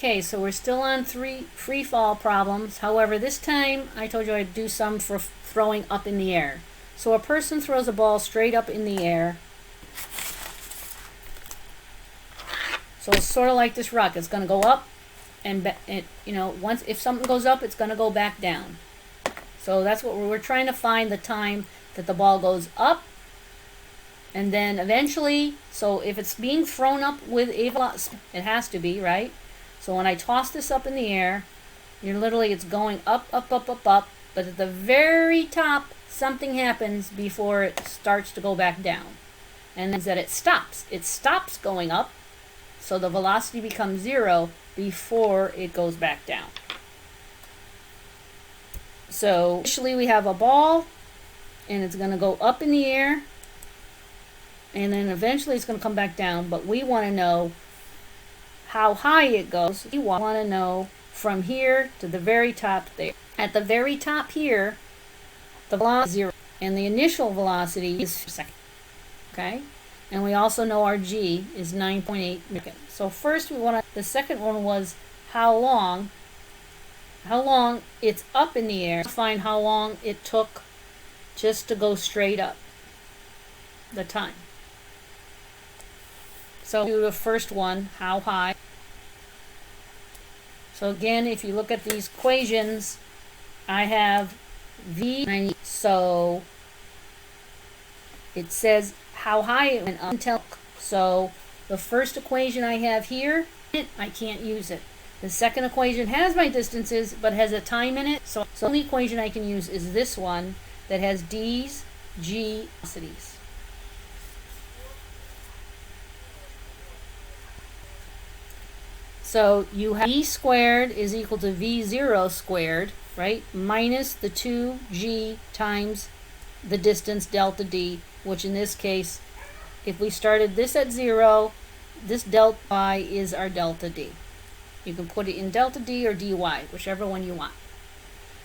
Okay, so we're still on free fall problems. However, this time I told you I'd do some for throwing up in the air. So a person throws a ball straight up in the air. So it's sort of like this rock. It's going to go up, and once if something goes up, it's going to go back down. So that's what we're trying to find, the time that the ball goes up, and then eventually. So if it's being thrown up with a velocity, it has to be, right? So when I toss this up in the air, it's going up, up, up, up, up, but at the very top, something happens before it starts to go back down. And then that it stops. It stops going up, so the velocity becomes 0 before it goes back down. So initially we have a ball, and it's going to go up in the air, and then eventually it's going to come back down, but we want to know how high it goes. We want to know from here to the very top there. At the very top here, the velocity is 0, and the initial velocity is second. Okay? And we also know our g is 9.8 seconds. So first the second one was how long it's up in the air. To find how long it took just to go straight up, the time. So do the first one, how high. So again, if you look at these equations, I have v90. So it says how high it went up. So the first equation I have here, I can't use it. The second equation has my distances, but has a time in it. So the only equation I can use is this one that has d's, g, velocities. So you have v squared is equal to v0 squared, right? Minus the 2g times the distance delta d, which in this case, if we started this at 0, this delta y is our delta d. You can put it in delta d or dy, whichever one you want.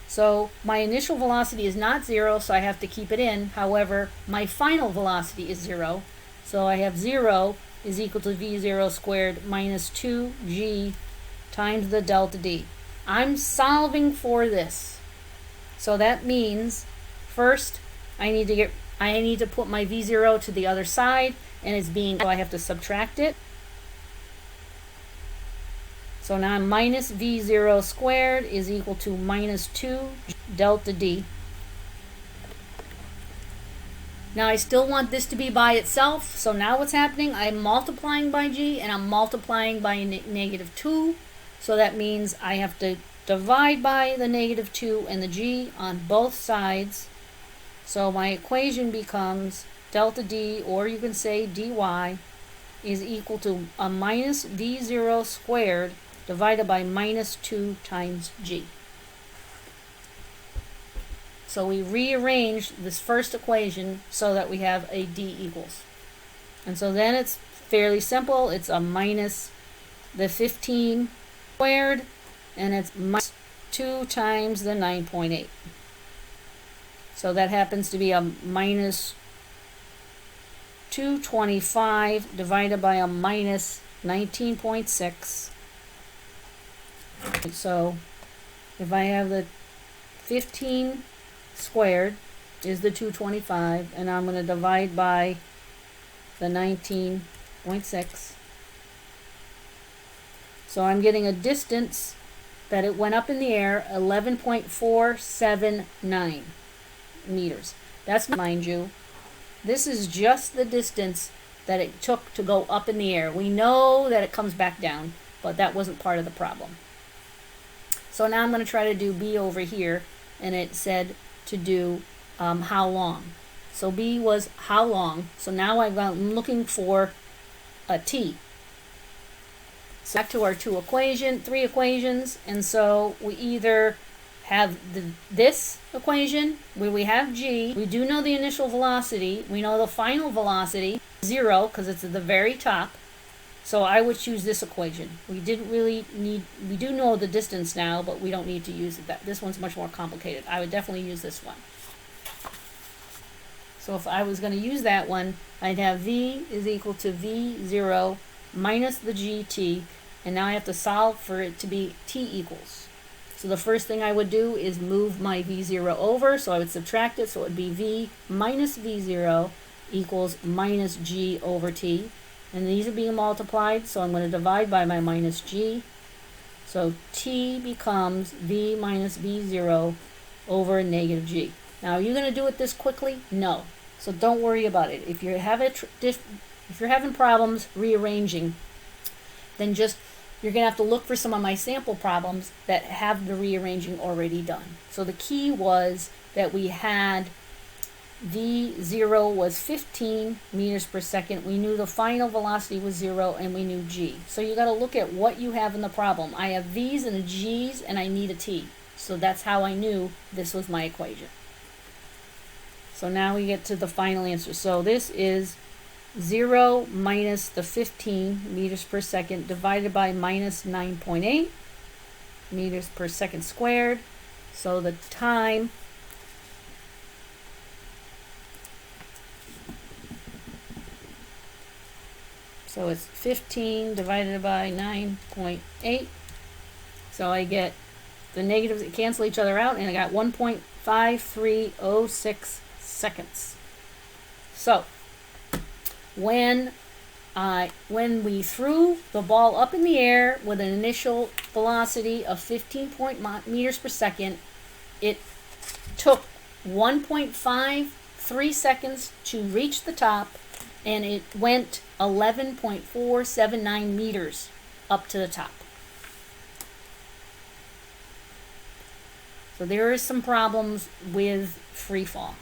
So my initial velocity is not 0, so I have to keep it in. However, my final velocity is 0. So I have 0 is equal to v0 squared minus 2g times the delta d. I'm solving for this. So that means first I need to put my v0 to the other side, and so I have to subtract it. So now minus v0 squared is equal to minus 2 delta d. Now I still want this to be by itself, so now what's happening? I'm multiplying by g, and I'm multiplying by negative 2. So that means I have to divide by the negative 2 and the g on both sides. So my equation becomes delta d, or you can say dy, is equal to a minus v0 squared divided by minus 2 times g. So we rearrange this first equation so that we have a d equals. And so then it's fairly simple. It's a minus the 15 squared, and it's minus 2 times the 9.8. So that happens to be a minus 225 divided by a minus 19.6. So if I have the 15 squared is the 225, and I'm going to divide by the 19.6. So I'm getting a distance that it went up in the air 11.479 meters. That's, mind you, this is just the distance that it took to go up in the air. We know that it comes back down, but that wasn't part of the problem. So now I'm going to try to do B over here, and it said to do how long. So B was how long. So now I'm looking for a t. So back to our three equations, and so we either have this equation where we have g. We do know the initial velocity. We know the final velocity, 0, because it's at the very top. So I would choose this equation. We do know the distance now, but we don't need to use it. This one's much more complicated. I would definitely use this one. So if I was going to use that one, I'd have v is equal to v0 minus the gt, and now I have to solve for it to be t equals. So the first thing I would do is move my v0 over, so I would subtract it, so it would be v minus v0 equals minus g over t. And these are being multiplied, so I'm going to divide by my minus g. So t becomes v minus v0 over negative g. Now, are you going to do it this quickly? No. So don't worry about it. If you're having problems rearranging, then you're going to have to look for some of my sample problems that have the rearranging already done. So the key was that we had v0 was 15 meters per second. We knew the final velocity was 0, and we knew g. So you got to look at what you have in the problem. I have v's and a g's, and I need a t. So that's how I knew this was my equation. So now we get to the final answer. So this is 0 minus the 15 meters per second divided by minus 9.8 meters per second squared. So the time so it's 15 divided by 9.8. So I get the negatives that cancel each other out, and I got 1.5306 seconds. So when we threw the ball up in the air with an initial velocity of 15 meters per second, it took 1.53 seconds to reach the top, and it went 11.479 meters up to the top. So there is some problems with free fall.